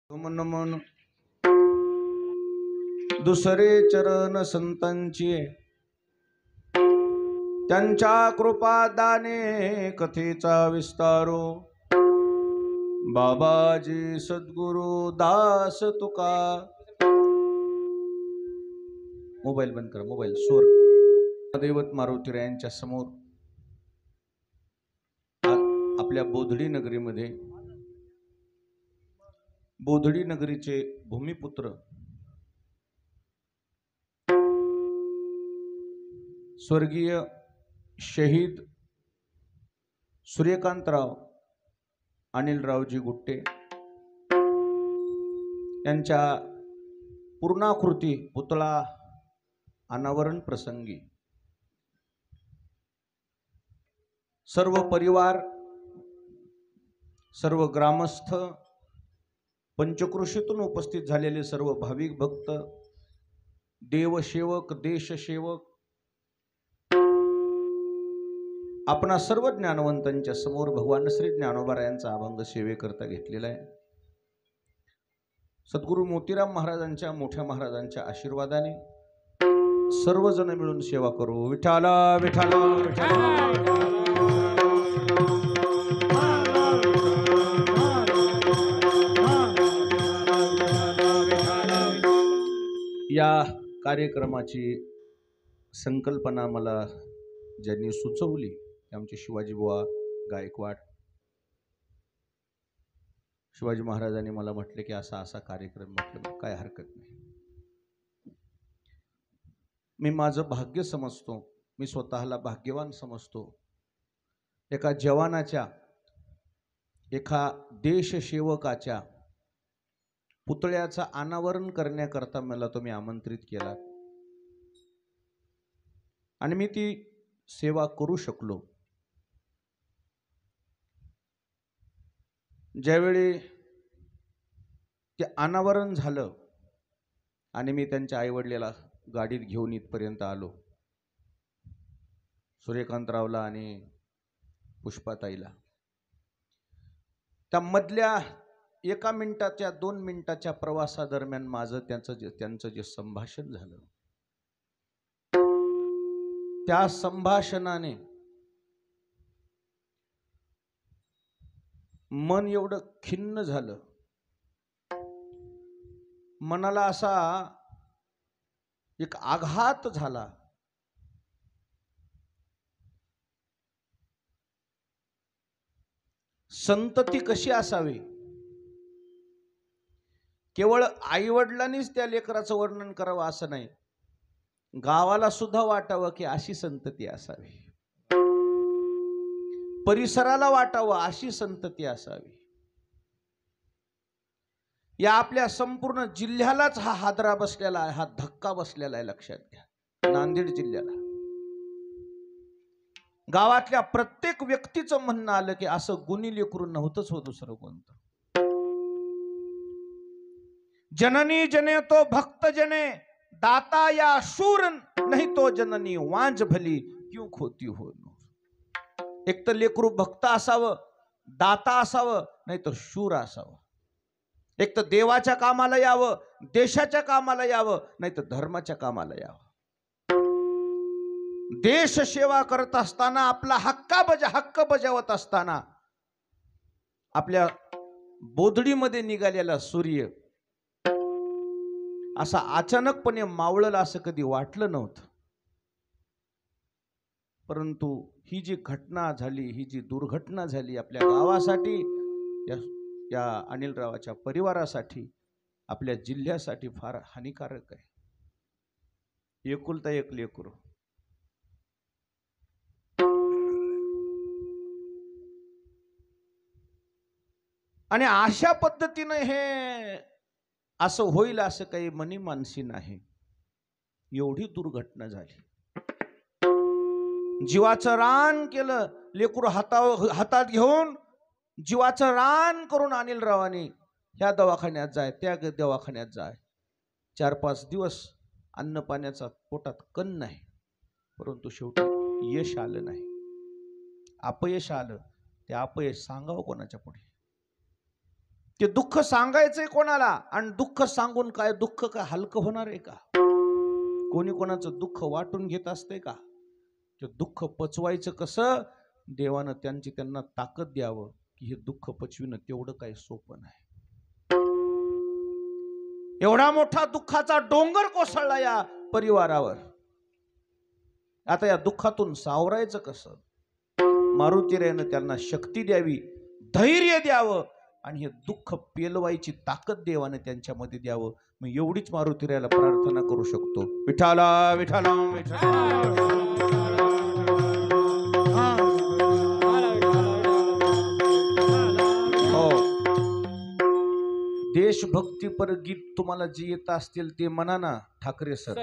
मन मन दुसरे चरण संतांची त्यांच्या कृपादाने कथेचा विस्तारो बाबाजी सद्गुरु दास तुका। मोबाईल बंद करा, मोबाईल स्वर। दैवत मारुतीराय यांच्या समोर आपल्या बोधडी नगरीमध्ये बोधडी नगरीचे भूमिपुत्र स्वर्गीय शहीद सूर्यकांतराव अनिलरावजी गुट्टे यांच्या पूर्णाकृती पुतळा अनावरण प्रसंगी सर्व परिवार, सर्व ग्रामस्थ, पंचक्रोशीतून उपस्थित झालेले सर्व भाविक भक्त, देवसेवक, देशसेवक, आपणा सर्व ज्ञानवंतांच्या समोर भगवान श्री ज्ञानोबारायांचा अभंग सेवेकरता घेतलेला आहे। सद्गुरु मोतीराम महाराजांच्या मोठ्या महाराजांच्या आशीर्वादाने सर्वजण मिळून सेवा करू। विठाला विठाला विठाला। या कार्यक्रमाची संकल्पना मला ज्यांनी सुचवली ते आमचे शिवाजी बुवा गायकवाड। शिवाजी महाराजांनी मला म्हटले की असा असा कार्यक्रम, म्हटलं काय हरकत नाही। मी माझं भाग्य समजतो, मी स्वतःला भाग्यवान समजतो। एका जवानाच्या, एका देशसेवकाच्या पुतळ्याचा अनावरण करण्याकरता मला तुम्ही आमंत्रित केला आणि मी ती सेवा करू शकलो। ज्यावेळी ते अनावरण झालं आणि मी त्यांच्या आईवडिलाला गाडीत घेऊन इथपर्यंत आलो, सूर्यकांतरावला आणि पुष्पाताईला, त्या मधल्या 1 मिनिटाच्या 2 मिनिटाच्या प्रवासादरम्यान माझं त्यांचं जे संभाषण झालं, त्या संभाषणाने मन एवढं खिन्न झालं, मनाला असा एक आघात झाला। संतती कशी असावी, केवळ आईवडिलांनीच त्या लेकराचं वर्णन करावं असं नाही, गावाला सुद्धा वाटावं की अशी संतती असावी, परिसराला वाटावं अशी संतती असावी। या आपल्या संपूर्ण जिल्ह्यालाच हा हादरा बसलेला आहे, हा धक्का बसलेला आहे, लक्षात घ्या। नांदेड जिल्ह्याला गावातल्या प्रत्येक व्यक्तीचं म्हणणं आलं की असं गुणी लेकरू नव्हतंच हो दुसरं कोणतं। जननी जने तो भक्त जने दाता या शूर नहीं तो जननी वांझ भली क्यों खोती हो। एक तर लेकरू भक्त असावं, दाता असावं, नाही तर शूर असावं। एक तर देवाच्या कामाला यावं, देशाच्या कामाला यावं, नाही तर धर्माच्या कामाला यावं। देश सेवा करत असताना, आपला हक्क बजावत असताना आपल्या बोधडीमध्ये निघालेला सूर्य असा अचानकपणे मावळला असं कधी वाटलं नव्हतं। परंतु ही जी घटना झाली, ही जी दुर्घटना झाली, आपल्या गावासाठी, या अनिलरावाच्या परिवारासाठी, आपल्या जिल्ह्यासाठी फार हानिकारक आहे। एकुलता एक लेकरू, आणि अशा पद्धतीने हे असं होईल असं काही मनी मानसी नाही। एवढी दुर्घटना झाली, जीवाचं रान केलं लेकरू, हातात घेऊन जीवाचं रान करून अनिलरावांनी ह्या दवाखान्यात जाय, त्या दवाखान्यात जाय। 4-5 दिवस अन्न पाण्याचा पोटात कण नाही, परंतु शेवटी यश आलं नाही, अपयश आलं। ते अपयश सांगावं कोणाच्या पुढे? ते दुःख सांगायचंय कोणाला, आणि दुःख सांगून काय दुःख काय हलकं होणार आहे का? कोणी कोणाचं दुःख वाटून घेत असते का? ते दुःख पचवायचं कसं? देवानं त्यांना ताकद द्यावं की हे दुःख पचविणं तेवढं काही सोपं नाही. एवढा मोठा दुःखाचा डोंगर कोसळला या परिवारावर. आता या दुःखातून सावरायचं कसं? मारुतीरायानं त्यांना शक्ती द्यावी, धैर्य द्यावं, आणि हे दुःख पेलवायची ताकद देवाने त्यांच्यामध्ये द्यावं. मग एवढीच मारुतीरायाला प्रार्थना करू शकतो. विठाला विठाला विठाला. देशभक्तीपर गीत तुम्हाला जे येत असतील ते म्हणा ना ठाकरे सर.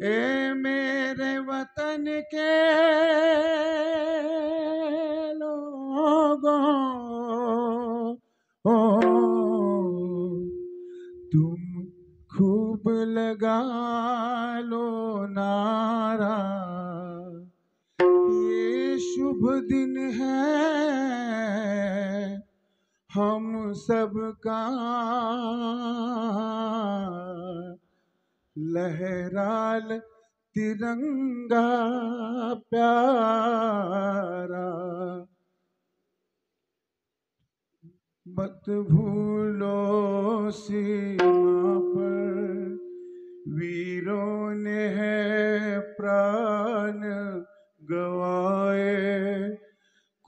ए मेरे वतन के लोगों, तुम खूब लगा लो नारा, ये शुभ दिन है हम सबका, लहराल तिरंगा प्यारा, मत भूलो सीमा पर वीरों ने है प्राण गवाए,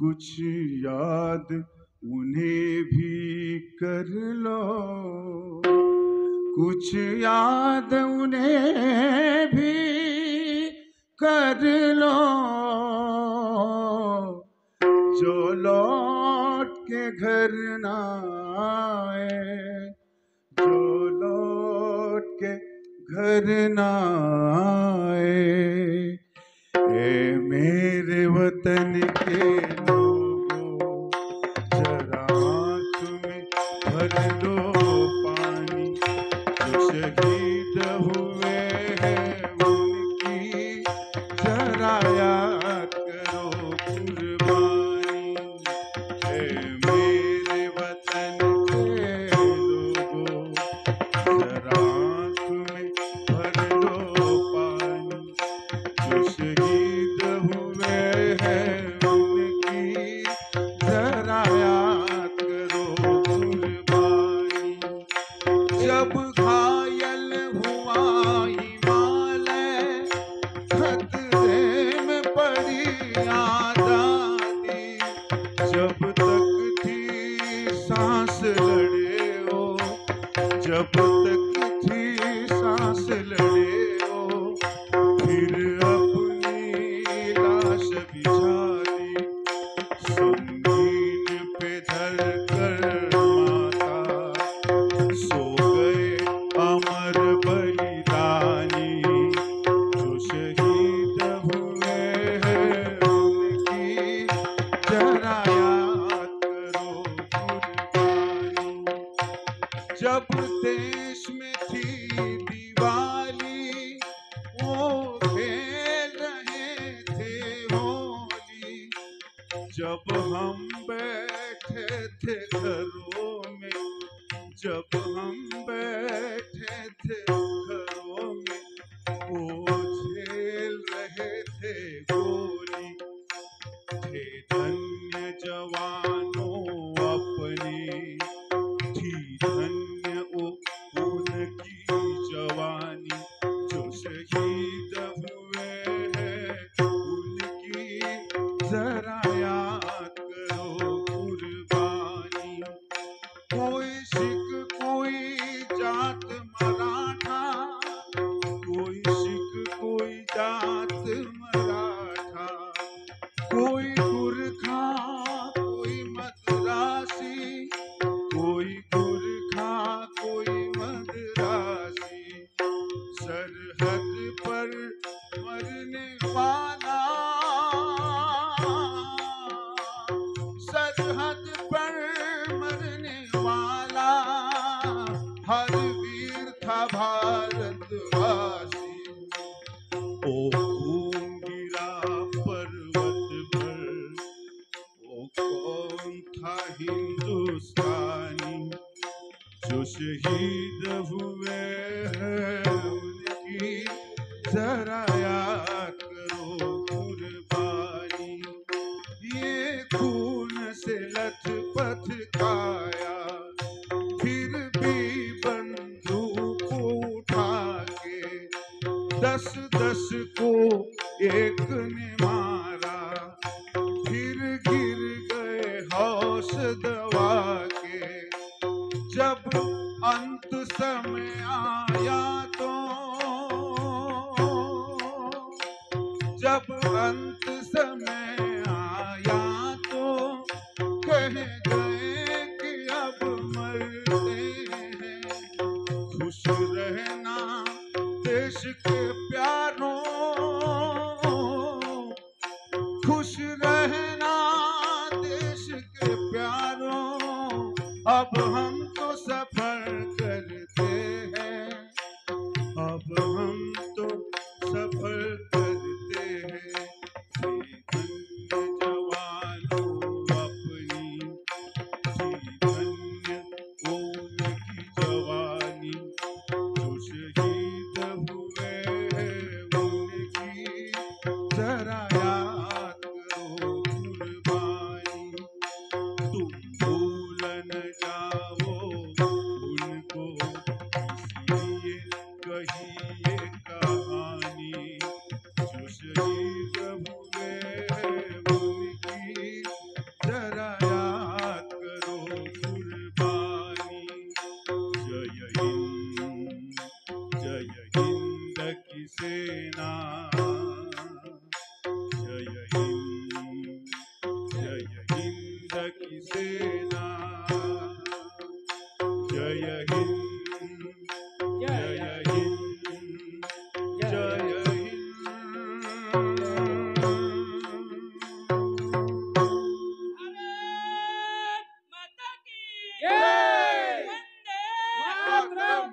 कुछ याद उन्हें भी कर लो, कुछ याद उन्हें भी कर लो, जो लौट के घर ना आए, जो लौट के घर ना आए। ए मेरे वतन के लोगों, जरा आँख में भर लो पानी, जो शहीद हुए हैं उनकी जरा याद करो कुर्बानी। ए मेरे वतन के लोगों, जरा आँख में भर लो पानी, जो शहीद हुए हैं उनकी जरा याद करो कुर्बानी। जब घायल हुआ हिमालय, खतरे में पड़ी आजादी, जब तक थी सांस लड़े हो, जब तक थी सांस लड़े हो, फिर अपनी लाश बिछा दी, संगीन पे धर कर माता, सो गए अमर बलिदानी, जो शहीद हुए हैं उनकी जरा याद करो कुर्बानी। जब देश में थी दिवाली, वो खेल रहे थे होली, जब हम बैठे थे घरों में, जब हम बैठे थे घरों में, वो झेल रहे थे गोली, थे धन्य जवानों अपनी, थी धन्य उनकी जवानी, जो शहीद हुए हैं उनकी जरा याद करो कुर्बानी। कोई सिख कोई जात मराठा, शहीद हुए हैं उनकी जरा याद करो कुर्बानी। ये खून से लथपथ काया फिर भी बंदूक उठा के 10-10 को एक ने मारा। फिर गिर गए हौस दबा के। जब अंत समय आया तो जब अंत समय आया तो कह गए कि अब मरते हैं। खुश रहना देश के प्यारों, खुश रहना देश के प्यारों। अब हम तो सफर करते हैं, अब हम तो सफर करते हैं। धन्य जवानों अपनी, धन्य उनकी जवानी। जो शहीद हुए हैं उनकी जरा याद करो कुर्बानी। तुम भूल न जाओ उनको, इसलिए कही ये कहानी। जो शहीद हुए हैं उनकी जरा याद करो कुर्बानी। जय हिंद की सेना, जय हिंद की सेना। जय हिंद, जय हिंद, जय हिंद। भारत माता की जय। वंदे मातरम।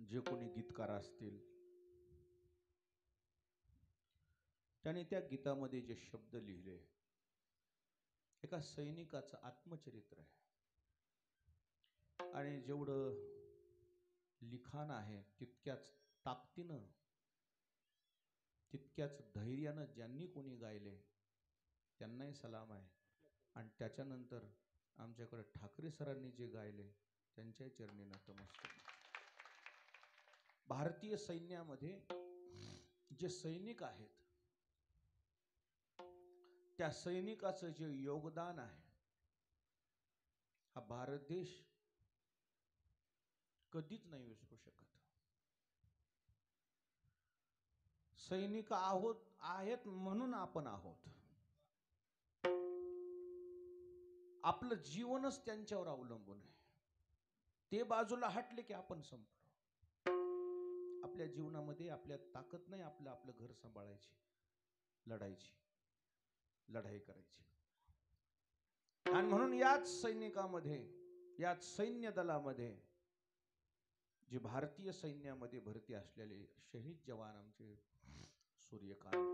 जे कोणी गीतकार असतील त्याने त्या गीतामध्ये जे शब्द लिहिले एका सैनिकाचं आत्मचरित्र आहे. आणि जेवढं लिखाण आहे तितक्याच ताकदीनं तितक्याच धैर्यानं ज्यांनी कोणी गायले त्यांनाही सलाम आहे. आणि त्याच्यानंतर आमच्याकडे ठाकरे सरांनी जे गायले त्यांच्या चरणी नतमस्तक. भारतीय सैन्यामध्ये जे सैनिक आहेत त्या सैनिकाचं जे योगदान आहे हा भारत देश कधीच नाही विसरू शकत. सैनिक आहेत म्हणून आपण आहोत. आपलं जीवनच त्यांच्यावर अवलंबून आहे. ते बाजूला हटले की आपण संपलो. आपल्या जीवनामध्ये आपल्या ताकद नाही आपलं घर सांभाळायची, लढाई करायची. आणि म्हणून याच सैनिकामध्ये याच सैन्य दलामध्ये जे भारतीय सैन्यामध्ये भरती असलेले शहीद जवान आमचे सूर्यकांत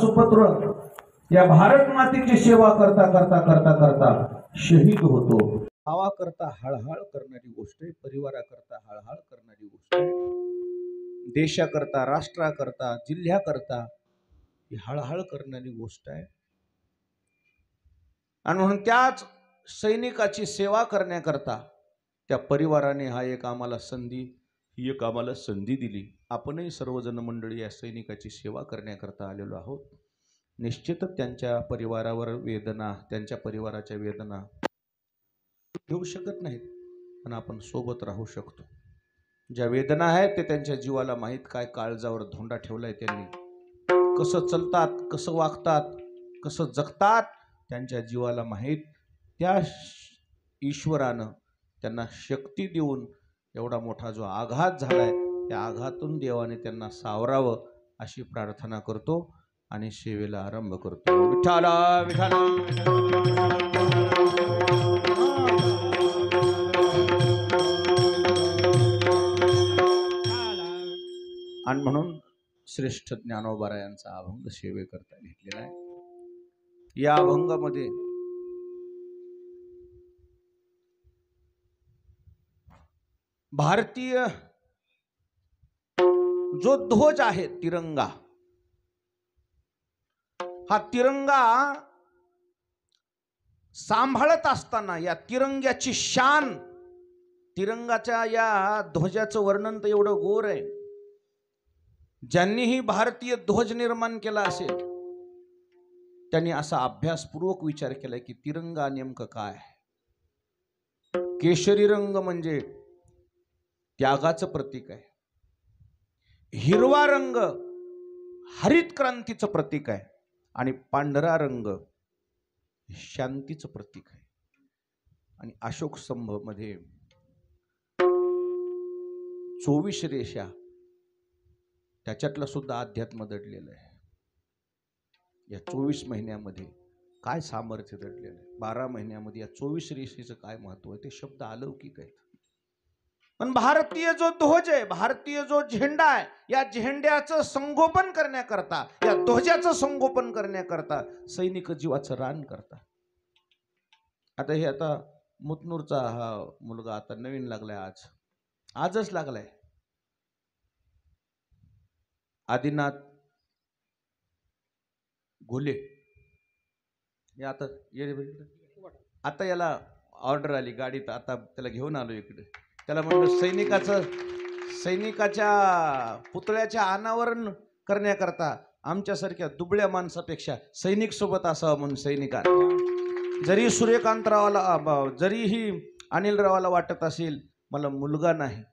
सुपुत्र या भारत मातेची सेवा करता करता करता करता शहीद होतो. गावाकरता हळहळ करणारी गोष्ट आहे, परिवाराकरता हळहळ करणारी गोष्ट आहे, देशाकरता, राष्ट्राकरता, जिल्ह्याकरता ही हळहळ करणारी गोष्ट आहे. आणि म्हणून त्याच सैनिकाची सेवा करण्याकरता त्या परिवाराने ही एक आम्हाला संधी दिली. आपणही सर्वजण मंडळी या सैनिकाची सेवा करण्याकरता आलेलो आहोत. निश्चितच त्यांच्या परिवाराच्या वेदना घेऊ शकत नाहीत, पण आपण सोबत राहू शकतो. ज्या वेदना आहेत ते त्यांच्या जीवाला माहीत. काय काळजावर धोंडा ठेवलाय त्यांनी, कसं चलतात, कसं वागतात, कसं जगतात, त्यांच्या जीवाला माहीत. त्या ईश्वरानं त्यांना शक्ती देऊन एवढा मोठा जो आघात झालाय त्या आघातून देवाने त्यांना सावरावं अशी प्रार्थना करतो आणि सेवेला आरंभ करतो. विठ्ठला विठ्ठला. आणि म्हणून श्रेष्ठ ज्ञानोबा यांचा अभंग सेवेकरता घेतलेला आहे. या अभंगामध्ये भारतीय जो ध्वज आहे तिरंगा, हा तिरंगा सांभाळत असताना या तिरंग्याची शान, तिरंगाच्या या ध्वजाचं वर्णन तर एवढं गोर आहे. ज्यांनीही भारतीय ध्वज निर्माण केला असेल त्यांनी असा अभ्यासपूर्वक विचार केलाय की तिरंगा नेमकं काय. केशरी रंग म्हणजे त्यागाचं प्रतीक आहे. हिरवा रंग हरित क्रांतीचं प्रतीक आहे आणि पांढरा रंग शांतीचं प्रतीक आहे. आणि अशोक स्तंभ मध्ये 24 रेषा, त्याच्यातलं सुद्धा अध्यात्म दडलेलं आहे. या 24 महिन्यामध्ये काय सामर्थ्य दडलेलं आहे. 12 महिन्यामध्ये या 24 रेषेचं काय महत्व आहे ते शब्द अलौकिक आहेत. पण भारतीय जो ध्वज आहे, भारतीय जो झेंडा आहे, या झेंड्याचं संगोपन करण्याकरता, या ध्वजाचं संगोपन करण्याकरता सैनिक जीवाचं रान करतात. आता मुतनूरचा हा मुलगा आता नवीन लागलाय, आजच लागलाय, आदिनाथ घोले. हे आता याला ऑर्डर आली गाडीत, आता त्याला घेऊन आलो इकडे. त्याला म्हणलं सैनिकाच्या पुतळ्याच्या अनावरण करण्याकरता आमच्यासारख्या दुबळ्या माणसापेक्षा सैनिक सोबत असावं म्हणून सैनिकांना. जरी सूर्यकांतरावाला, जरीही अनिलरावाला वाटत असेल मला मुलगा नाही,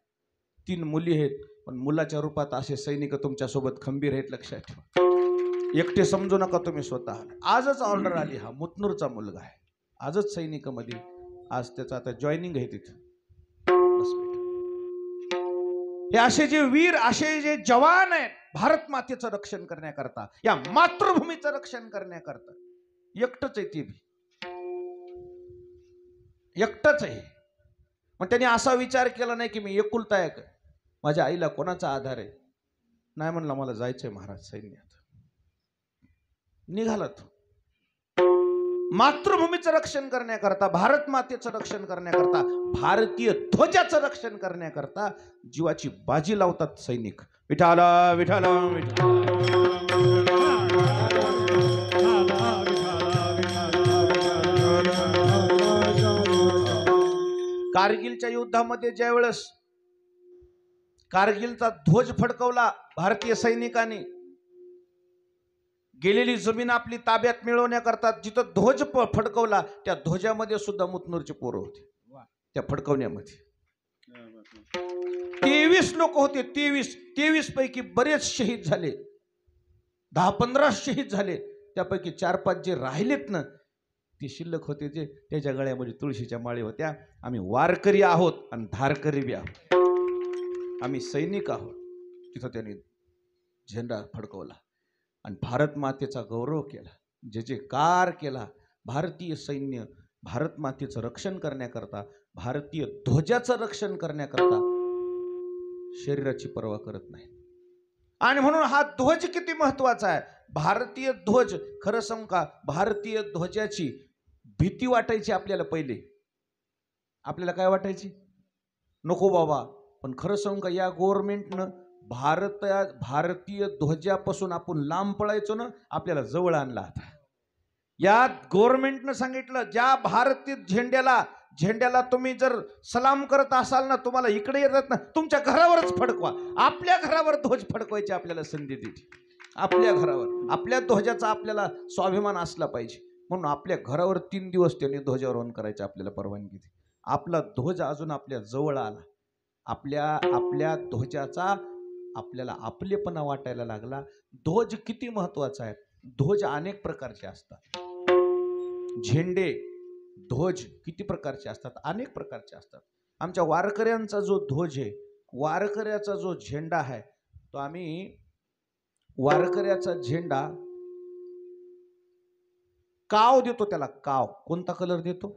3 मुली आहेत, पण मुलाच्या रूपात असे सैनिक तुमच्यासोबत खंबीर आहेत, लक्षात ठेवा. एकटे समजू नका तुम्ही स्वतः. आजच ऑर्डर आली, हा मुतनूरचा मुलगा आहे, आजच सैनिकामध्ये, आज त्याचं आता जॉईनिंग आहे तिथं. हे असे जे वीर, असे जे जवान आहेत भारत मातेचं रक्षण करण्याकरता, या मातृभूमीचं रक्षण करण्याकरता, एकटच आहे ते बी, एकटच आहे. मग त्यांनी असा विचार केला नाही की मी एकुलता एक, माझ्या आईला कोणाचा आधार आहे. नाही म्हणला मला जायचंय महाराज सैन्यात. निघाला तो मातृभूमीचं रक्षण करण्याकरता, भारत मातेचं रक्षण करण्याकरता, भारतीय ध्वजाचं रक्षण करण्याकरता जीवाची बाजी लावतात सैनिक. विठाला विठाला कारगिलच्या युद्धामध्ये ज्या वेळेस कारगिलचा ध्वज फडकवला भारतीय सैनिकांनी, गेलेली जमीन आपली ताब्यात मिळवण्याकरता जिथं ध्वज फडकवला त्या ध्वजामध्ये सुद्धा मुतनूरचे पोरं होते. त्या फडकवण्यामध्ये 23 लोक होते. 23 पैकी बरेच शहीद झाले, 10-15 शहीद झाले. त्यापैकी 4-5 जे राहिलेत ना ते शिल्लक होते, जे त्याच्या गळ्यामध्ये तुळशीच्या माळी होत्या. आम्ही वारकरी आहोत आणि धारकरी बी आहोत, आम्ही सैनिक आहोत. तिथं त्यांनी झेंडा फडकवला आणि भारत मातेचा गौरव केला, जे जे कार केला. भारतीय सैन्य भारत मातेचं रक्षण करण्याकरता, भारतीय ध्वजाचं रक्षण करण्याकरता शरीराची पर्वा करत नाही. आणि म्हणून हा ध्वज किती महत्वाचा आहे. भारतीय ध्वज, खरं सांगू का, भारतीय ध्वजाची भीती वाटायची आपल्याला पहिले. आपल्याला काय वाटायची, नको बाबा. पण खरं सांगू का, या गव्हर्नमेंटनं भारतीय ध्वजापासून आपण लांब पळायचो ना, आपल्याला जवळ आणला. आता यात गव्हर्नमेंटनं सांगितलं ज्या भारतीय झेंड्याला तुम्ही जर सलाम करत असाल ना, तुम्हाला इकडे येतात ना, तुमच्या घरावरच फडकवा. आपल्या घरावर ध्वज फडकवायची आपल्याला संधी दिली. आपल्या घरावर आपल्या ध्वजाचा आपल्याला स्वाभिमान असला पाहिजे. म्हणून आपल्या घरावर 3 दिवस त्यांनी ध्वजारोहण करायची आपल्याला परवानगी दिली. आपला ध्वज अजून आपल्या जवळ आला. आपल्या ध्वजाचा आपल्याला आपलेपणा वाटायला लागला. ध्वज किती महत्वाचा आहे. ध्वज अनेक प्रकारचे असतात. झेंडे ध्वज किती प्रकारचे असतात, अनेक प्रकारचे असतात. आमच्या वारकऱ्यांचा जो ध्वज आहे, वारकऱ्याचा जो झेंडा आहे, तो आम्ही वारकऱ्याचा झेंडा काव देतो त्याला. काव कोणता कलर देतो?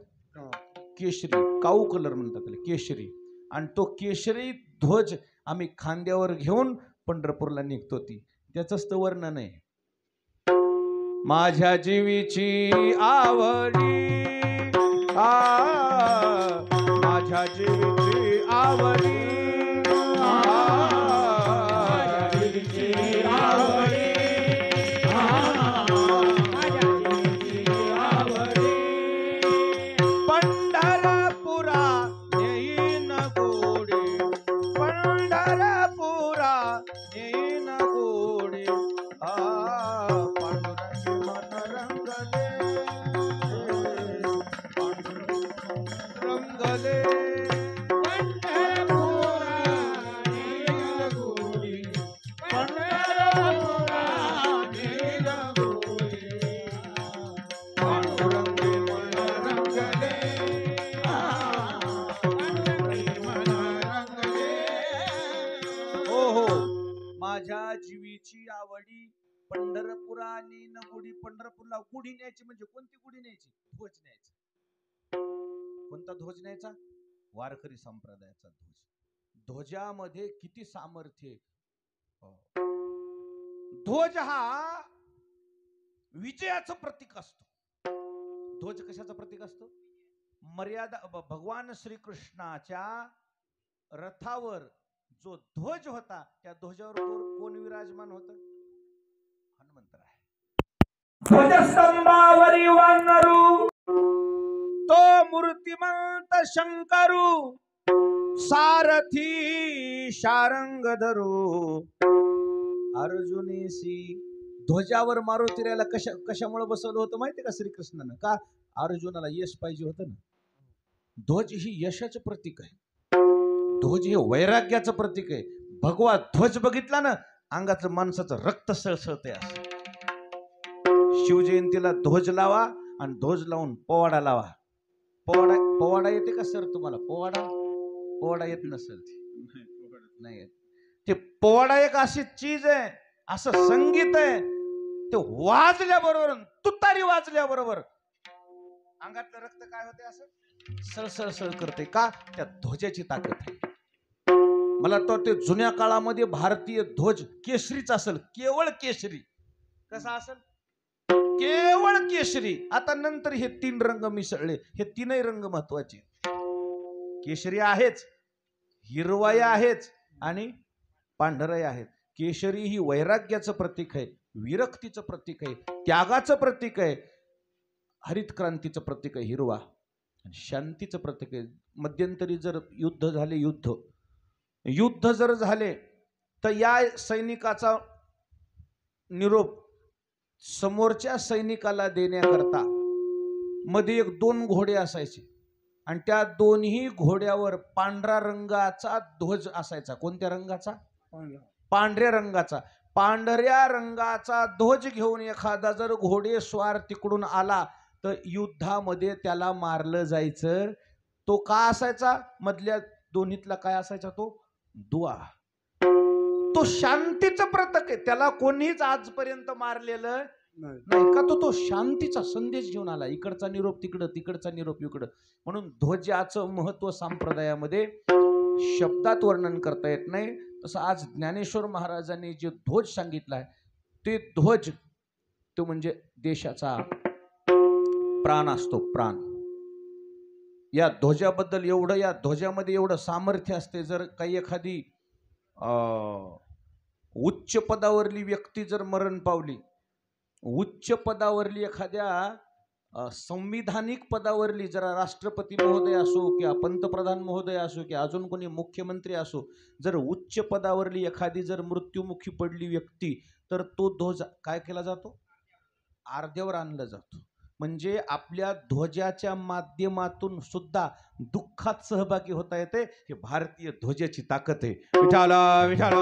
केशरी. काऊ कलर म्हणतात त्याला, केशरी. आणि तो केशरी ध्वज आम्ही खांद्यावर घेऊन पंढरपूरला निघतो. त्याचंच तर वर्णन आहे. माझ्या जीवीची आवडी माझ्या जीवीची आवडी पंढरपुरा येईन गोडे, पंढरपुरा येईन गोडे. पांडुरंगी मन रंगले, रंगले. पंढरपुरा येईन गोडे, पंढरपुरा येईन गोडे. पांडुरंगी मन रंगले, पांडुरंगी मन रंगले. हो माझ्या जीवीची आवडी पंढरपुरा नेन गुढी. पंढरपूरला गुढी न्यायची म्हणजे कोणती गुढी न्यायची? ध्वज न्यायचा. कोणता ध्वज न्यायचा? वारकरी संप्रदायाचा ध्वज. ध्वजामध्ये किती सामर्थ्य. ध्वज हा विजयाचं प्रतीक असतो. ध्वज कशाचं प्रतीक असतो? मर्यादा. भगवान श्रीकृष्णाच्या रथावर जो ध्वज होता, त्या ध्वजावर कोण विराजमान होत? हनुमंतराय. ध्वजस्तंभावरी वानरू तो मूर्तिमंत शंकरू, सारथी शारंग धरू अर्जुनीसी. ध्वजावर मारुतीला कशामुळे बसवलं होतं माहिती का श्रीकृष्णानं? का? अर्जुनाला यश पाहिजे होतं ना. ध्वज ही यशाचं प्रतीक आहे. ध्वज हे वैराग्याचं प्रतीक आहे. भगवा ध्वज बघितला ना, अंगाचं माणसाचं रक्त सळसळते. असं शिवजयंतीला ध्वज लावा आणि ध्वज लावून पोवाडा लावा. पोवाडा येते का सर तुम्हाला? पोवाडा येत नसेल नाही येत. ते पोवाडा एक अशी चीज आहे, असं संगीत आहे, ते वाजल्याबरोबर, तुतारी वाजल्याबरोबर अंगातलं रक्त काय होते? असं सळसळ करते. का? त्या ध्वजाची ताकद आहे. मला तर ते जुन्या काळामध्ये भारतीय ध्वज केशरीचा असेल, केवळ केशरी. कसा असेल? केवळ केशरी. आता नंतर हे 3 रंग मिसळले. हे 3ही रंग महत्वाचे. केशरी आहेच, हिरवाई आहेच आणि पांढराई आहेत. केशरी ही वैराग्याचं प्रतीक आहे, विरक्तीचं प्रतीक आहे, त्यागाचं प्रतीक आहे. हरित क्रांतीचं प्रतीक आहे हिरवा. शांतीचं प्रतीक आहे. मध्यंतरी जर युद्ध झाले, युद्ध जर झाले तर या सैनिकाचा निरोप समोरच्या सैनिकाला देण्याकरता मध्ये 1-2 घोडे असायचे आणि त्या दोन्ही घोड्यावर पांढरा रंगाचा ध्वज असायचा. कोणत्या रंगाचा? पांढऱ्या रंगाचा. पांढऱ्या रंगाचा ध्वज घेऊन एखादा जर घोडेस्वार तिकडून आला तर युद्धामध्ये त्याला मारलं जायचं. तो का असायचा? मधल्या दोन्हीतला काय असायचा? तो दुआ. तो शांतीचं प्रतीक आहे. त्याला कोणीच आजपर्यंत मारलेलं नाही का? तो शांतीचा संदेश घेऊन आला. इकडचा निरोप तिकडं, तिकडचा निरोप इकडं. म्हणून ध्वजाचं महत्व संप्रदायामध्ये शब्दात वर्णन करता येत नाही. तसं आज ज्ञानेश्वर महाराजांनी जे ध्वज सांगितलं आहे, ते ध्वज तो म्हणजे देशाचा प्राण असतो. प्राण. या ध्वजाबद्दल एवढं, या ध्वजामध्ये एवढं सामर्थ्य असते. जर काही एखादी उच्च पदावरली व्यक्ती जर मरण पावली, उच्च पदावरली एखाद्या संविधानिक पदावरली जरा राष्ट्रपती महोदय असो किंवा पंतप्रधान महोदय असो किंवा अजून कोणी मुख्यमंत्री असो, जर उच्च पदावरली एखादी जर मृत्युमुखी पडली व्यक्ती, तर तो ध्वज काय केला जातो? अर्ध्यावर आणला जातो. म्हणजे आपल्या ध्वजाच्या माध्यमातून सुद्धा दुःखात सहभागी होता येते. ही भारतीय ध्वजाची ताकद आहे. विठाला विठाला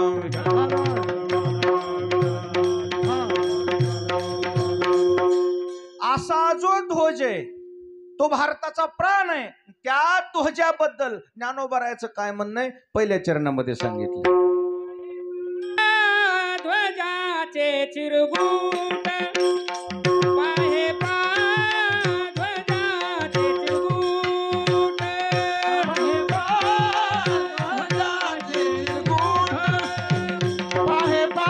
असा जो ध्वज आहे तो भारताचा प्राण आहे. त्या ध्वजाबद्दल ज्ञानोबरायाचं काय म्हणणं आहे पहिल्या चरणामध्ये सांगितलं. ध्वजाचे चिरगुट पाहे पा ध्वजाचे चिरगुट पाहे पा ध्वजाचे चिरगुट पाहे पा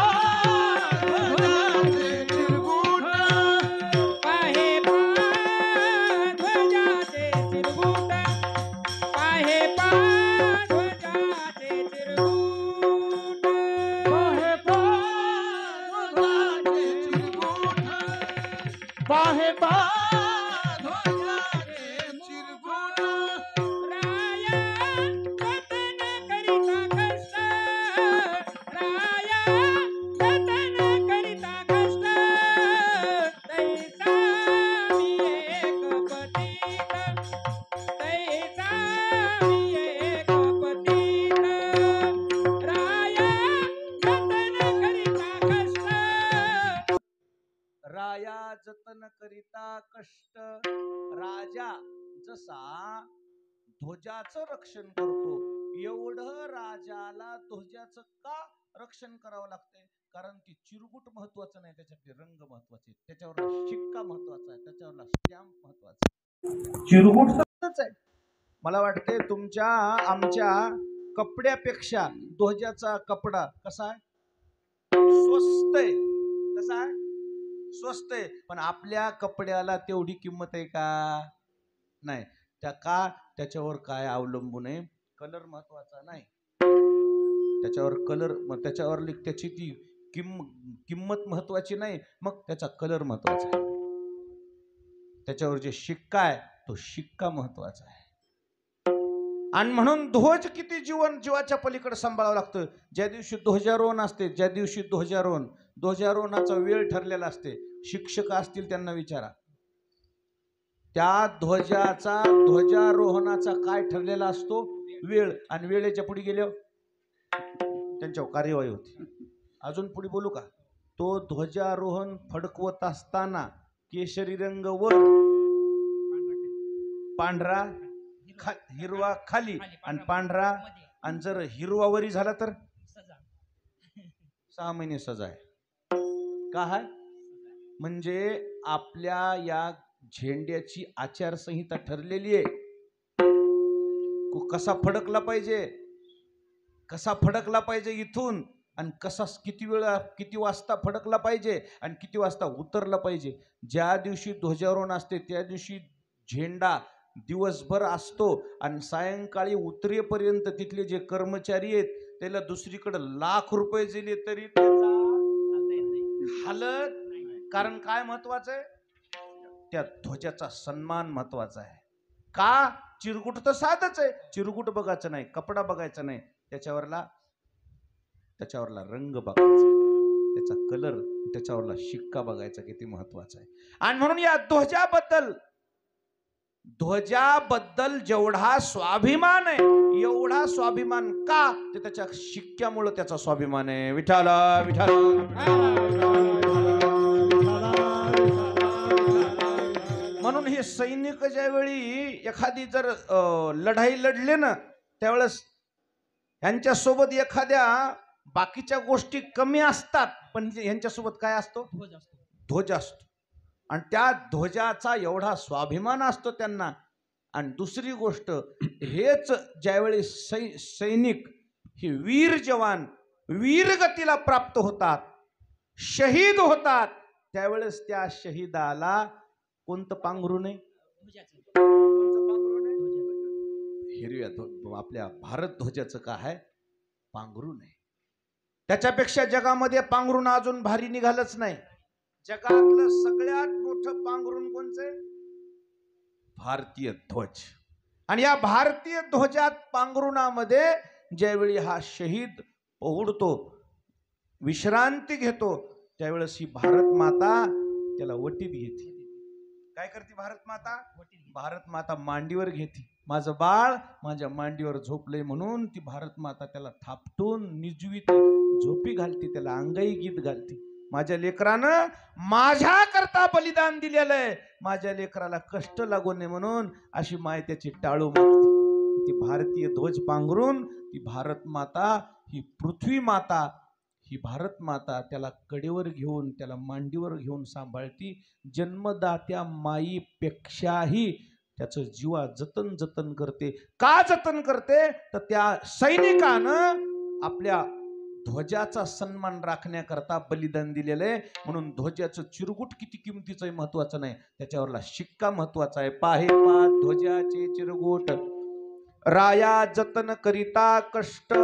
ध्वजाचे चिरगुट पाहे पा ध्वजाचे चिरगुट पाहे पा ध्वजाचे चिरगुट पाहे पा पाहे पा ध्वजाचे चिरगुट राया जतन करिता कष्ट राया जतन करिता कष्ट तैसा मी एक पतित तैसा मी एक पतित राया जतन करिता कष्ट राया जतन करिता कष्ट. राजा जसा ध्वजाचं रक्षण करतो, एवढं राजाला ध्वजाचं का रक्षण करावं लागतंय? कारण ती चिरगुट महत्वाचं नाही, त्याच्यातले रंग महत्वाचे, त्याच्यावर शिक्का महत्वाचा आहे, त्याच्यावर स्टॅम्प महत्वाचा आहे. चिरगुट आहे. मला वाटते तुमच्या आमच्या कपड्यापेक्षा ध्वजाचा कपडा कसा आहे? स्वस्त आहे. कसा आहे? स्वस्त आहे. पण आपल्या कपड्याला तेवढी किंमत आहे का? नाही. त्या का? त्याच्यावर काय अवलंबून आहे? कलर महत्वाचा नाही. त्याच्यावर कलर, त्याच्यावर त्याची ती किंमत महत्वाची नाही, मग त्याचा कलर महत्वाचा आहे. त्याच्यावर जे शिक्का आहे तो शिक्का महत्वाचा आहे. आणि म्हणून ध्वज किती जीवाच्या पलीकडे सांभाळावं लागतं. ज्या दिवशी ध्वजारोहण असते, ज्या दिवशी ध्वजारोहणाचा वेळ ठरलेला असते, शिक्षक असतील त्यांना विचारा, त्या ध्वजारोहणाचा काय ठरलेला असतो वेळ, आणि वेळेच्या पुढे गेल्यावर त्यांच्यावर कार्यवाही होती. अजून पुढे बोलू का? तो ध्वजारोहण फडकवत असताना केशरी रंग वर, पांढरा हिरवा खाली आणि पांढरा, आणि जर हिरवा वरी झाला तर 6 महिने सजा आहे. का आहे? म्हणजे आपल्या या झेंड्याची आचारसंहिता ठरलेली आहे. कसा फडकला पाहिजे, कसा फडकला पाहिजे इथून, आणि कसा किती वाजता फडकला पाहिजे आणि किती वाजता उतरला पाहिजे. ज्या दिवशी ध्वजारोहण असते त्या दिवशी झेंडा दिवसभर असतो आणि सायंकाळी उतरेपर्यंत तिथले जे कर्मचारी आहेत त्याला दुसरीकडे लाख रुपये दिले तरी त्याचा हालत. कारण काय महत्वाचं आहे? त्या ध्वजाचा सन्मान महत्वाचा आहे. का? चिरगुट तर साधच आहे. चिरगुट बघायचं नाही, कपडा बघायचा नाही, त्याच्यावरला रंग बघायचा, त्याचा कलर, त्याच्यावरला शिक्का बघायचा किती महत्वाचा आहे. आणि म्हणून या ध्वजाबद्दल जेवढा स्वाभिमान आहे, एवढा स्वाभिमान का? ते त्याच्या शिक्क्यामुळे त्याचा स्वाभिमान आहे. विठाला म्हणून हे सैनिक ज्यावेळी एखादी जर लढाई लढले ना, त्यावेळेस यांच्यासोबत एखाद्या बाकीच्या गोष्टी कमी असतात, पण यांच्यासोबत काय असतो? ध्वज असतो. आणि त्या ध्वजाचा एवढा स्वाभिमान असतो त्यांना. आणि दुसरी गोष्ट, हेच ज्यावेळी सैनिक हे वीर जवान वीरगतीला प्राप्त होतात, शहीद होतात, त्यावेळेस त्या शहीदाला कोणतं पांघरून आहे? हिरव्या आपल्या भारत ध्वजाचं काय आहे? पांघरून आहे. त्याच्यापेक्षा जगामध्ये पांघरून अजून भारी निघालच नाही. जगातलं सगळ्यात मोठं पांघरून कोणचं आहे? भारतीय ध्वज. आणि या भारतीय ध्वजात पांघरुणामध्ये ज्यावेळी हा शहीद पोहडतो, विश्रांती घेतो, त्यावेळेस ही भारत माता त्याला वटीत घेते. काय करते भारत माता? भारत माता मांडीवर घेते. माझं बाळ माझ्या मांडीवर झोपले म्हणून ती भारत माता त्याला थापटून निजवीत झोपी घालते, त्याला अंगाई गीत घालते. माझ्या लेकरानं माझ्या करता बलिदान दिलेलं आहे, माझ्या लेकराला कष्ट लागू नये म्हणून अशी माय त्याची टाळू मागते. ती भारतीय ध्वज पांघरून ती भारत माता, ही पृथ्वी माता, ही भारत माता त्याला कडेवर घेऊन त्याला मांडीवर घेऊन सांभाळती. जन्मदात्या माईपेक्षाही त्याचं जीवा जतन जतन करते. का जतन करते? तर त्या सैनिकानं आपल्या ध्वजाचा सन्मान राखण्याकरता बलिदान दिलेलं आहे. म्हणून ध्वजाचं चिरगुट किती किमतीचं आहे महत्वाचं नाही, त्याच्यावरला शिक्का महत्वाचा आहे. पाहे पा ध्वजाचे चिरगुट, राया जतन करिता कष्ट.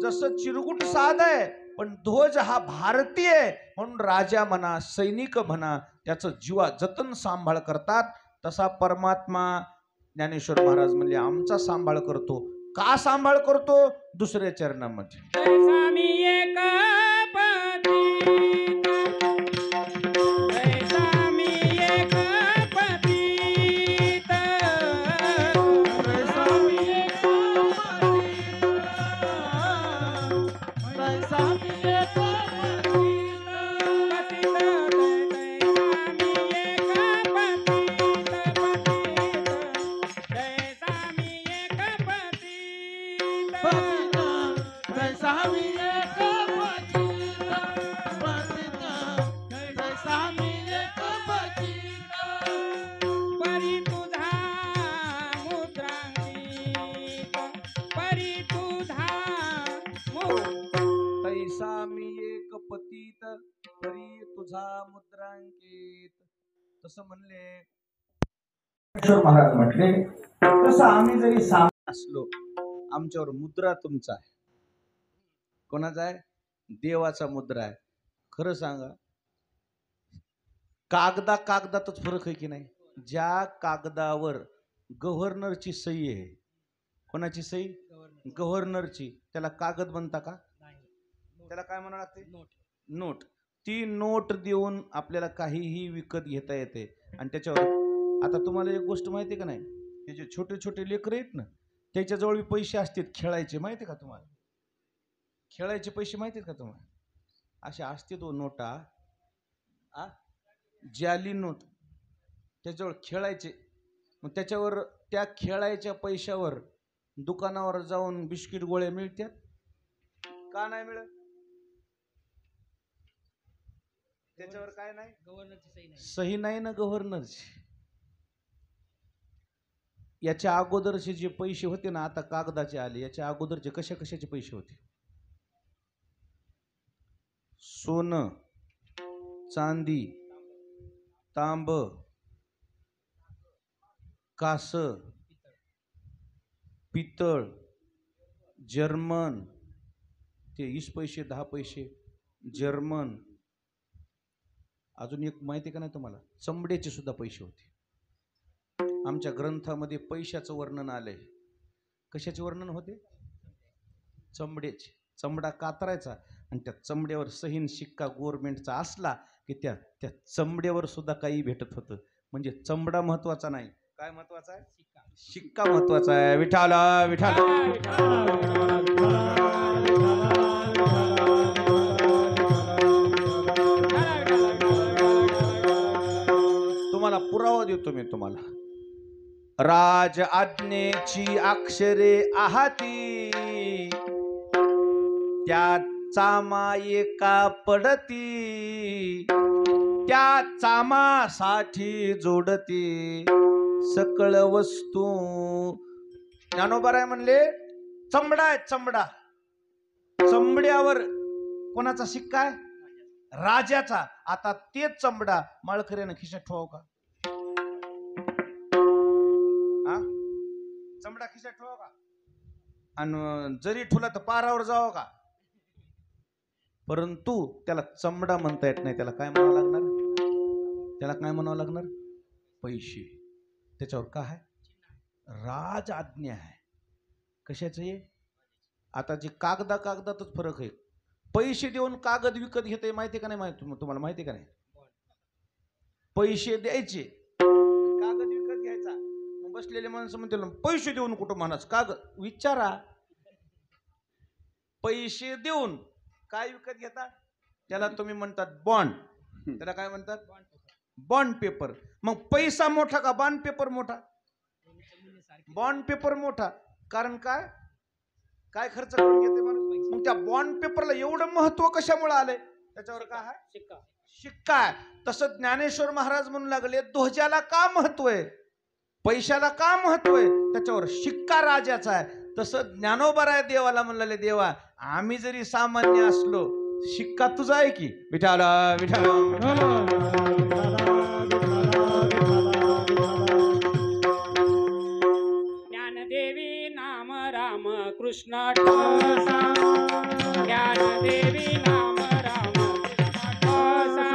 जसं चिरगुट साध आहे, पण ध्वज हा भारतीय आहे म्हणून राजा म्हणा, सैनिक म्हणा, त्याचं जीवा जतन सांभाळ करतात. तसा परमात्मा ज्ञानेश्वर महाराज म्हणले आमचा सांभाळ करतो. का सांभाळ करतो? दुसऱ्या चरणामध्ये स्वामी एक पतित, स्वामी एक पतित, स्वामी एक पतित, स्वामी एक पतित परी तुझा मुद्रांकित. तसं म्हणले महाराज म्हटले, तसं आम्ही जरी सामान्य असलो, आमच्यावर मुद्रा तुमचा आहे. कोणाचा आहे? देवाचा मुद्रा आहे. खरं सांगा, कागदातच फरक आहे की नाही? ज्या कागदावर गव्हर्नरची सही आहे, कोणाची सही? गव्हर्नरची, त्याला कागद बनता का? त्याला काय म्हणावं लागते? नोट. ती नोट देऊन आपल्याला काहीही विकत घेता येते. आणि त्याच्यावर आता तुम्हाला एक गोष्ट माहिती का नाही, हे जे छोटे छोटे लेकरं आहेत ना, त्याच्याजवळ पैसे असतात खेळायचे, माहिती का तुम्हाला? खेळायचे पैसे माहिती का तुम्हाला? अशा असते तो नोटा, जाली नोट, त्याच्यावर खेळायचे. मग त्याच्यावर त्या खेळायच्या पैशावर दुकानावर जाऊन बिस्किट गोळ्या मिळतात का नाही मिळत? त्याच्यावर काय नाही? गव्हर्नरची सही नाही ना, गव्हर्नरची. याच्या अगोदरचे जे पैसे होते ना, आता कागदाचे आले, याच्या अगोदरचे कशाचे पैसे होते? सोनं, चांदी, तांब, कास, पितळ, जर्मन, ते 20 पैसे 10 पैसे जर्मन. अजून एक माहिती का नाही तुम्हाला? चमड्याचे सुद्धा पैसे होते. आमच्या ग्रंथामध्ये पैशाचं वर्णन आलंय. कशाचे वर्णन होते? चमड्याचे. चमडा कातरायचा आणि त्या चमड्यावर सहीन शिक्का गव्हर्नमेंटचा असला की त्या चमड्यावर सुद्धा काही भेटत होतं. म्हणजे चमडा महत्वाचा नाही, काय महत्वाचा आहे? शिक्का महत्वाचा आहे. विठाला विठाला तुम्हाला पुरावा देतो मी तुम्हाला. राज आज्ञेची अक्षरे आहाती, त्या चामायेका पडती, त्या चामासाठी जोडती सकळ वस्तू. ज्ञानोबा म्हणले चमडा आहे, चमडा. चमड्यावर कोणाचा शिक्का आहे? राजाचा. आता तेच चमडा माळकऱ्यानं खिशात ठेवाव का? चमडा खिशात ठेवाव का? आणि जरी ठेवला तर पारावर जावं का? परंतु त्याला चमडा म्हणता येत नाही. त्याला काय म्हणावं लागणार? त्याला काय म्हणावं लागणार? पैसे. त्याच्यावर काय आहे? राज आज्ञा आहे. कशाचं आहे? आता जे कागदातच फरक आहे. पैसे देऊन कागद विकत घेते माहिती का नाही? माहिती तुम्हाला माहिती का नाही? पैसे द्यायचे, कागद विकत घ्यायचा. मग बसलेले माणसं म्हणते पैसे देऊन कुठं म्हणाच कागद विचारा. पैसे देऊन काय विकत घेता? त्याला तुम्ही म्हणतात बॉन्ड. त्याला काय म्हणतात? Bond paper. मग पैसा मोठा का बॉन्ड पेपर मोठा? बॉन्ड पेपर मोठा. कारण काय काय खर्च करून घेते माणूस. मग त्या बॉन्ड पेपरला एवढं महत्व कशामुळे आलंय? त्याच्यावर काय आहे? शिक्का आहे. तसं ज्ञानेश्वर महाराज म्हणू लागले ध्वजाला का महत्व आहे, पैशाला का महत्व आहे? त्याच्यावर शिक्का राजाचा आहे. तसं ज्ञानोबराय देवाला म्हणले, देवा आम्ही जरी सामान्य असलो शिक्का तुझा आहे की. विठाला विठाला ज्ञानदेवी नाम राम कृष्ण ठोसा, ज्ञानदेवी नाम राम कृष्ण ठोसा,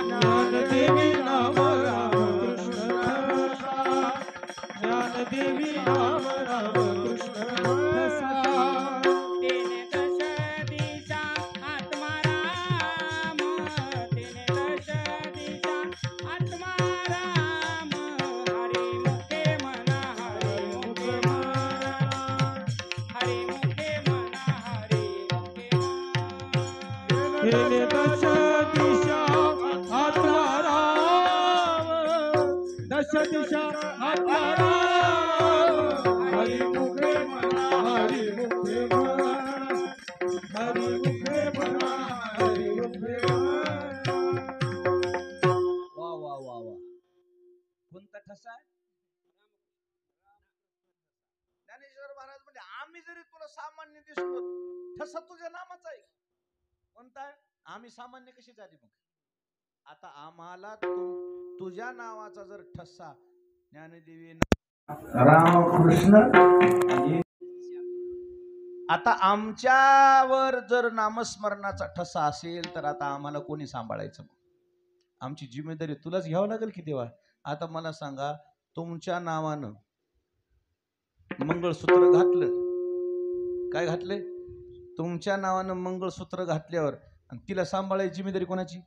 ज्ञानदेवी नाम राम कृष्ण ठोसा, ज्ञानदेवी नाम राम कृष्ण ठोसा. तेने दश दिशा आत्मा राम, तेने दश दिशा आत्मा राम, हरी मुखे मना हरी मुखे मना, हरी मुखे मना हरी मुखे मना. गेले दश दिशा आत्मा राम, दश दिशा आत्मा राम, हरी मुखे म्हणा हरी मुखे म्हणा, हरी मुखे म्हणा हरी मुखे म्हणा. वा वा वा वा. कोणता ठसा आहे? ज्ञानेश्वर महाराज म्हणजे आम्ही जरी तुला सामान्य दिसलो, ठसा तुझ्या नामाचा आहे. कोणता आहे? आम्ही सामान्य कशी झाली मग? आता आम्हाला तुझ्या नावाचा जर ठसा ज्ञानदेवी रामकृष्ण, आता आमच्यावर जर नामस्मरणाचा ठसा असेल तर आता आम्हाला कोणी सांभाळायचं? आमची जिम्मेदारी तुलाच घ्यावं लागेल की देवा. आता मला सांगा, तुमच्या नावानं मंगळसूत्र घातलं, काय घातले? तुमच्या नावानं मंगळसूत्र घातल्यावर आणि तिला सांभाळायची जिम्मेदारी कोणाची?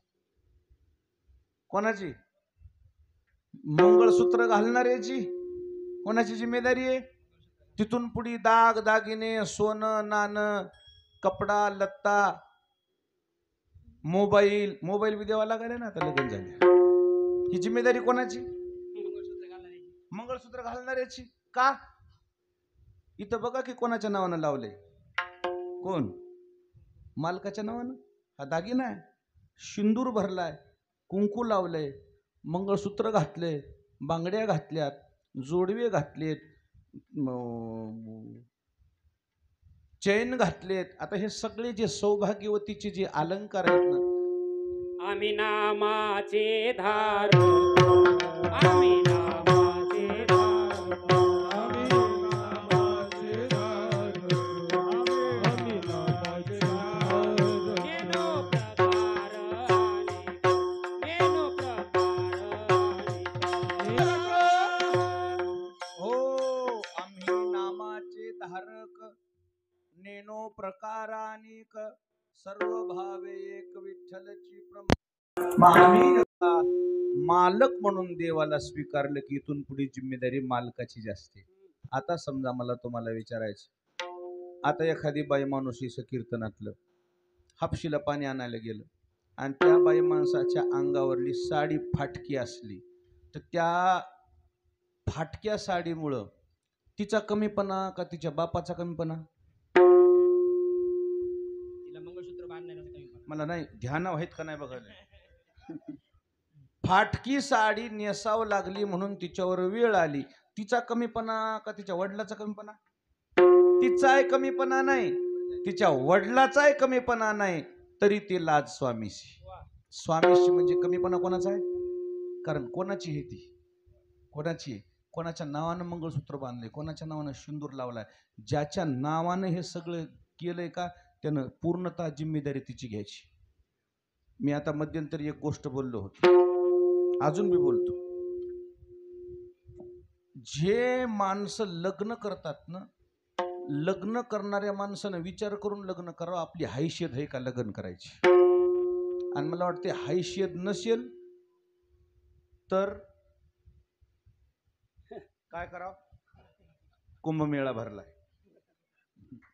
कोणाची? मंगळसूत्र घालणाऱ्याची. कोणाची जिम्मेदारी आहे? तिथून पुढे दाग दागिने, सोनं नाणं, कपडा लत्ता, मोबाईल बी द्यावा लागले ना आता लग्न झाले. ही जिम्मेदारी कोणाची? मंगळसूत्र घालणाऱ्याची. का? इथं बघा की कोणाच्या नावानं लावले. कोण? मालकाच्या नावानं. हा दागिना आहे, शिंदूर भरलाय, कुंकू लावलंय, मंगळसूत्र घातले, बांगड्या घातल्यात, जोडवे घातलेत, चैन घातलेत. आता हे सगळे जे सौभाग्यवतीचे जे अलंकार आहेत ना, आम्ही नामाचे धारू, आम्ही नामाचे धारू, आम्ही नामाचे धारू, आम्ही नामाचे धारू. नेनो प्रकार अनेक, नेनो प्रकार अनेक. हो आम्ही नामाचे धारक, नेनो प्रकारानिक, सर्व भावे एक विठ्ठलची मालक म्हणून देवाला स्वीकारलं की इथून पुढे जिम्मेदारी मालकाची जास्त आहे. आता समजा मला तुम्हाला विचारायचं, आता एखादी बाई माणूस असं कीर्तनातलं हापशीला पाणी आणायला गेलं आणि त्या बाई माणसाच्या अंगावरली साडी फाटकी असली तर त्या फाटक्या साडीमुळं तिचा कमीपणा का तिच्या बापाचा कमीपणा? तिला मंगळसूत्र बांधण्याचा कमी पडा. मला नाही ध्यान आहेत का नाही बघायला. फाटकी साडी नेसावं लागली म्हणून तिच्यावर वेळ आली, तिचा कमीपणा का तिच्या वडिलाचा कमीपणा? तिचाही कमीपणा नाही, तिच्या वडिलाचाही कमीपणा नाही, तरी ती लाज स्वामीशी. स्वामीशी म्हणजे कमीपणा कोणाचा आहे? कारण कोणाची आहे ती? कोणाची आहे? कोणाच्या नावानं मंगळसूत्र बांधले, कोणाच्या नावानं शिंदूर लावलाय, ज्याच्या नावानं हे सगळं केलंय का त्यानं पूर्णतः जिम्मेदारी तिची घ्यायची. मी आता मध्यंतरी एक गोष्ट बोललो होतो, अजून मी बोलतो. जे माणसं लग्न करतात ना, लग्न करणाऱ्या माणसानं विचार करून लग्न करावं, आपली हैसियत आहे का लग्न करायची. आणि मला वाटते हैसियत नसेल तर काय करावं, कुंभमेळा भरलाय,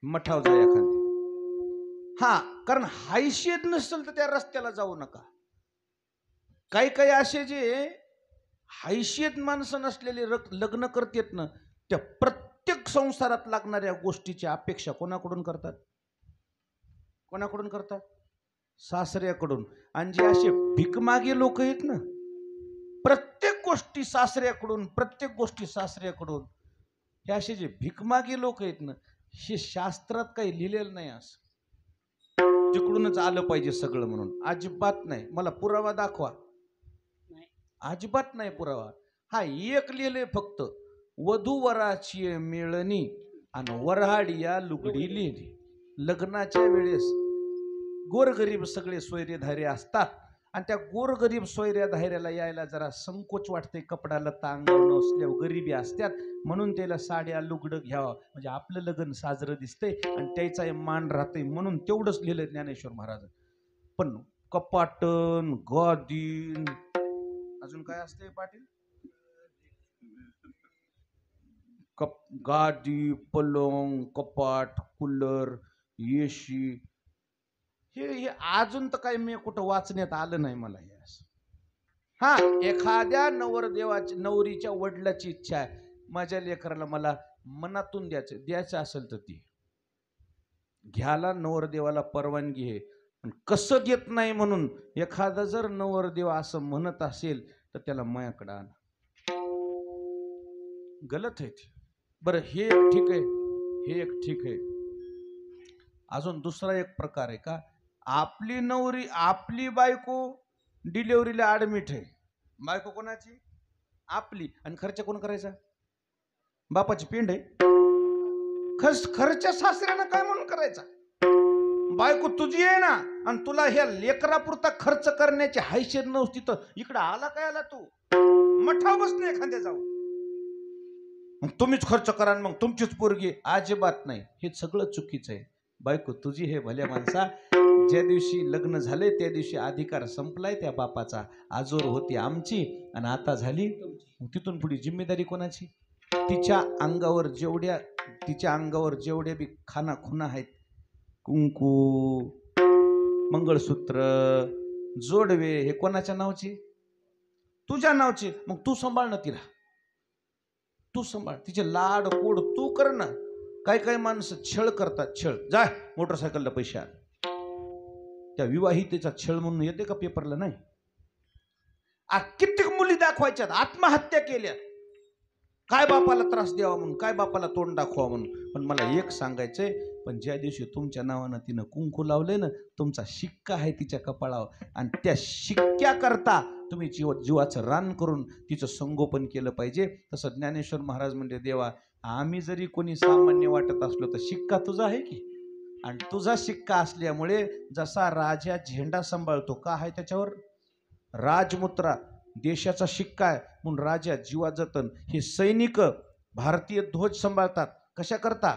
मठाव जा एखादी. हा, कारण हैसियत नसेल तर त्या रस्त्याला जाऊ नका. काही काही असे जे हैसियत माणसं नसलेले लग्न करतात ना, त्या प्रत्येक संसारात लागणाऱ्या गोष्टीची अपेक्षा कोणाकडून करतात, कोणाकडून करतात, सासऱ्याकडून. आणि जे असे भिकमागे लोक आहेत ना, प्रत्येक गोष्टी सासऱ्याकडून, प्रत्येक गोष्टी सासऱ्याकडून, हे असे जे भिकमागे लोक आहेत ना, हे शास्त्रात काही लिहिलेलं नाही असं तिकडूनच आलं पाहिजे सगळं म्हणून. अजिबात नाही. मला पुरावा दाखवा. अजिबात नाही पुरावा. हा, एक लिहिलंय फक्त, वधूवराची मिळणी आणि वऱ्हाडिया लुगडी लिहिली. लग्नाच्या वेळेस गोरगरीब सगळे सोयरेधारे असतात आणि त्या गोरगरीब सोयऱ्याधाऱ्याला यायला जरा संकोच वाटते, कपडा लत्ता अंगावर नसल्यावर गरिबी असतात, म्हणून त्याला साड्या लुगडं घ्यावं म्हणजे आपलं लग्न साजरं दिसतंय आणि त्याचा मान राहतंय, म्हणून तेवढंच लिहिलं ज्ञानेश्वर महाराज. पण कपाटन, गादीन, अजून काय असते पाटील, गादी, पलंग, कपाट, कूलर, एसी, हे अजून तर काही मी कुठं वाचण्यात आलं नाही मला हे असं. हा, एखाद्या नवरदेवाची, नवरीच्या वडिलाची इच्छा आहे, माझ्या लेकराला मला मनातून द्यायचं असेल तर ती घ्यायला नवरदेवाला परवानगी आहे. पण कसं देत नाही म्हणून एखादा जर नवरदेव असं म्हणत असेल तर त्याला मायाकडे आण. गलत आहे ते. बरं, हे एक ठीक आहे, हे एक ठीक आहे. अजून दुसरा एक प्रकार आहे का, आपली नवरी, आपली बायको डिलेव्हरीला ऍडमिट आहे. बायको कोणाची, आपली, आणि खर्च कोण करायचा, बापाची पिंड आहे. खर्च सासऱ्यानं काय म्हणून करायचा, बायको तुझी आहे ना, आणि तुला ह्या लेकरापुरता खर्च करण्याची हैसियत नव्हती तर इकडे आला काय आला तू, मठाव बसणे एखाद्या जाऊ, मग तुम्हीच खर्च करा, मग तुमचीच पोरगी. अजिबात नाही, हे सगळं चुकीचं आहे. बायको तुझी हे भल्या माणसा, ज्या दिवशी लग्न झाले त्या दिवशी अधिकार संपलाय त्या बापाचा, आजोर होती आमची आणि आता झाली, तिथून पुढे जिम्मेदारी कोणाची. तिच्या अंगावर जेवढ्या बी खाना खुना आहेत, कुंकू, मंगळसूत्र, जोडवे, हे कोणाच्या नावची, तुझ्या नावची. मग तू सांभाळ ना तिला, तू सांभाळ, तिचे लाड कोड तू कर ना. काही काही माणसं छळ करतात, छळ, जा मोटरसायकलला पैसे आण, त्या विवाहितेचा छळ म्हणून येते का पेपरला, नाही. कित्येक मुली दाखवायच्यात आत्महत्या केल्या, काय बापाला त्रास द्यावा म्हणून, काय बापाला तोंड दाखवा म्हणून. पण मला एक सांगायचंय, पण ज्या दिवशी तुमच्या नावानं तिनं कुंकू लावले ना, तुमचा शिक्का आहे तिच्या कपाळावर, आणि त्या शिक्क्याकरता तुम्ही जीवाचं रान करून तिचं संगोपन केलं पाहिजे. तसं ज्ञानेश्वर महाराज म्हणजे, देवा, आम्ही जरी कोणी सामान्य वाटत असलो तर शिक्का तुझा आहे की, आणि तुझा शिक्का असल्यामुळे जसा राजा झेंडा सांभाळतो, का आहे त्याच्यावर राजमुद्रा, देशाचा शिक्का आहे म्हणून राजा जीवा जतन. हे सैनिक भारतीय ध्वज सांभाळतात, कशा करता,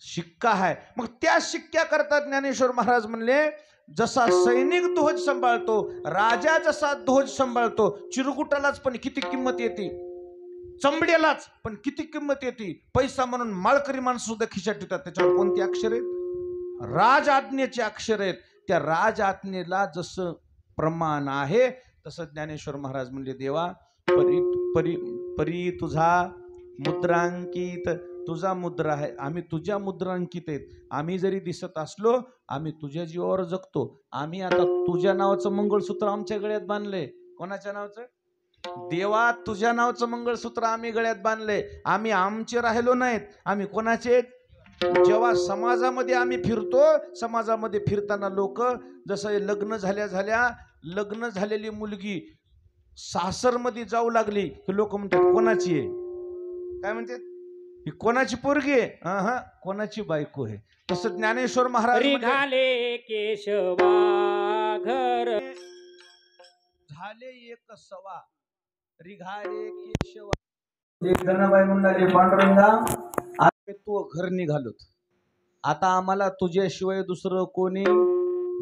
शिक्का आहे. मग त्या शिक्क्या करता ज्ञानेश्वर महाराज म्हणले, जसा सैनिक ध्वज सांभाळतो, राजा जसा ध्वज सांभाळतो, चिरकुटालाच पण किती किंमत येते, चमड्यालाच पण किती किंमत येते, पैसा म्हणून माळकरी माणसं सुद्धा खिशात ठेवतात. त्याच्यावर कोणती अक्षर आहेत, राज आज्ञेचे अक्षर आहेत. त्या राज आज्ञेला जसं प्रमाण आहे तसं ज्ञानेश्वर महाराज म्हणले, देवा, परी तुझा मुद्रांकित, तुझा मुद्रा आहे, आम्ही तुझ्या मुद्रांकित आहेत. आम्ही जरी दिसत असलो, आम्ही तुझ्या जीवावर जगतो. आम्ही आता तुझ्या नावाचं मंगळसूत्र आमच्या गळ्यात बांधले. कोणाच्या नावाचं, देवा, तुझ्या नावाचं मंगळसूत्र आम्ही गळ्यात बांधले. आम्ही आमचे राहिलो नाहीत, आम्ही कोणाचे. जेव्हा समाजामध्ये आम्ही फिरतो, समाजामध्ये फिरताना लोक जसं लग्न झालेली मुलगी सासरमध्ये जाऊ लागली की लोक म्हणतात कोणाची आहे, काय म्हणतात, ही कोणाची पोरगी आहे, हा, कोणाची बायको आहे. तसं ज्ञानेश्वर महाराज रिघाले केशवा घर, झाले एक सवा, रिघाले केशवा. एक जणाबाई म्हणाले पांडुरंगा आता तू घर निघालोत, आता आम्हाला तुझ्याशिवाय दुसरं कोणी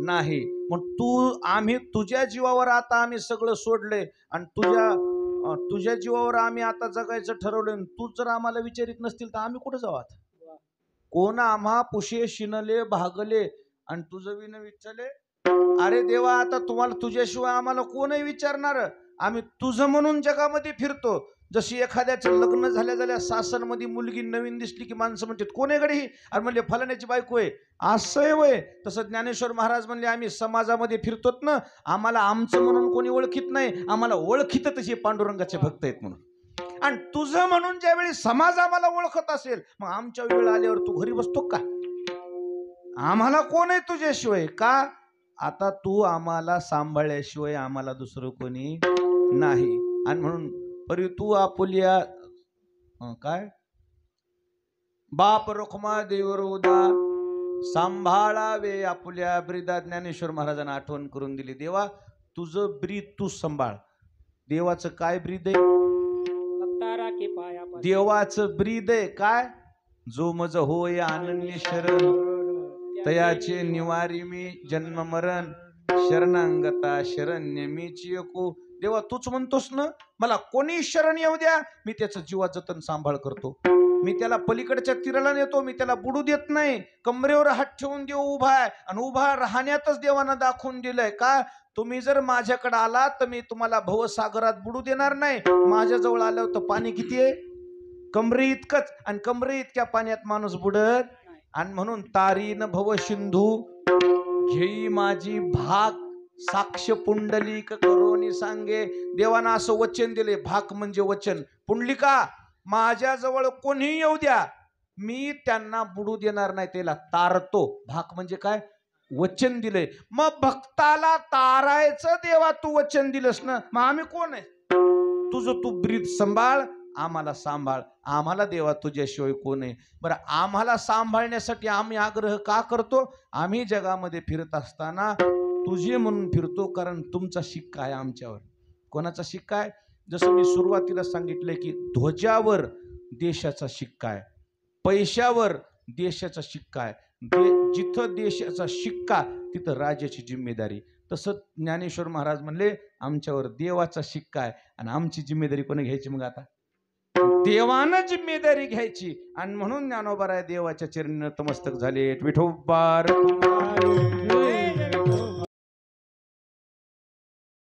नाही, मग आम्ही तुझ्या जीवावर आता आम्ही सगळं सोडले आणि तुझ्या जीवावर आम्ही आता जगायचं ठरवलं. तू जर आम्हाला विचारित नसतील तर आम्ही कुठे जाऊ आता? कोण आम्हा पुशे शिनले भागले आणि तुझं विन विचारले. अरे देवा, आता तुम्हाला तुझ्याशिवाय आम्हाला कोणही विचारणार? आम्ही तुझं म्हणून जगामध्ये फिरतो. जशी एखाद्याचं लग्न झाल्या सासरमध्ये मुलगी नवीन दिसली की माणसं म्हणतात कोण आहे गडी ही? अरे म्हणले फलाण्याची बायको आहे. असं वय. तसं ज्ञानेश्वर महाराज म्हणले आम्ही समाजामध्ये फिरतोत ना, आम्हाला आमचं म्हणून कोणी ओळखीत नाही, आम्हाला ओळखीत तसे पांडुरंगाचे भक्त आहेत म्हणून. आणि तुझं म्हणून ज्यावेळी समाज आम्हाला ओळखत असेल, मग आमच्या वेळ आल्यावर तू घरी बसतो का? आम्हाला कोण आहे तुझ्याशिवाय? का आता तू आम्हाला सांभाळल्याशिवाय आम्हाला दुसरं कोणी नाही. आणि म्हणून परी तू आपुल्या काय बाप रोखमा देवरोदा सांभाळावे आपुल्या ब्रीदा. ज्ञानेश्वर महाराजांना आठवण करून दिली. देवा तुझं ब्रीद तू सांभाळ. देवाचं काय ब्रीद आहे? देवाचं ब्रीद आहे काय? जो मज होय अनन्य शरण तयाचे निवारी मी जन्म मरण शरणांगता शरण्य मीची एको. देवा तूच म्हणतोस ना, मला कोणी शरण येऊ द्या, मी त्याचं जीवाचं जतन सांभाळ करतो. मी त्याला पलीकडच्या तीराला नेतो, मी त्याला बुडू देत नाही. कमरेवर हात ठेवून देव उभा आहे आणि उभा राहण्यातच देवानं दाखवून दिलंय का तुम्ही जर माझ्याकडे आलात तर मी तुम्हाला भवसागरात बुडू देणार नाही. माझ्याजवळ आल्यावर तर पाणी किती आहे? कमरे इतकंच, आणि कमरे इतक्या पाण्यात माणूस बुडत. आणि म्हणून तारीन भव सिंधू घेई माझी भाग साक्ष पुंडलिक करोनी सांगे. देवानं असं वचन दिले. भाग म्हणजे वचन. पुंडलिका माझ्याजवळ कोणी येऊ द्या, मी त्यांना बुडू देणार नाही, त्याला तारतो. भाग म्हणजे काय? वचन दिले. मग भक्ताला तारायचं देवा तू वचन दिलंस ना, मग आम्ही कोण आहे? तुझं तू ब्रीद सांभाळ, आम्हाला सांभाळ. आम्हाला देवा तुझ्याशिवाय कोण आहे? बरं, आम्हाला सांभाळण्यासाठी आम्ही आग्रह का करतो? आम्ही जगामध्ये फिरत असताना तुझे म्हणून फिरतो, कारण तुमचा शिक्का आहे आमच्यावर. कोणाचा शिक्का आहे? जसं मी सुरुवातीला सांगितलंय की ध्वजावर देशाचा शिक्का आहे, पैशावर देशाचा शिक्का आहे. जिथं देशाचा शिक्का तिथं राजाची जिम्मेदारी. तसं ज्ञानेश्वर महाराज म्हणले आमच्यावर देवाचा शिक्का आहे आणि आमची जिम्मेदारी कोणी घ्यायची? मग आता देवानं जिम्मेदारी घ्यायची. आणि म्हणून ज्ञानोबा राय देवाच्या चरणी नतमस्तक झाले. विठोबार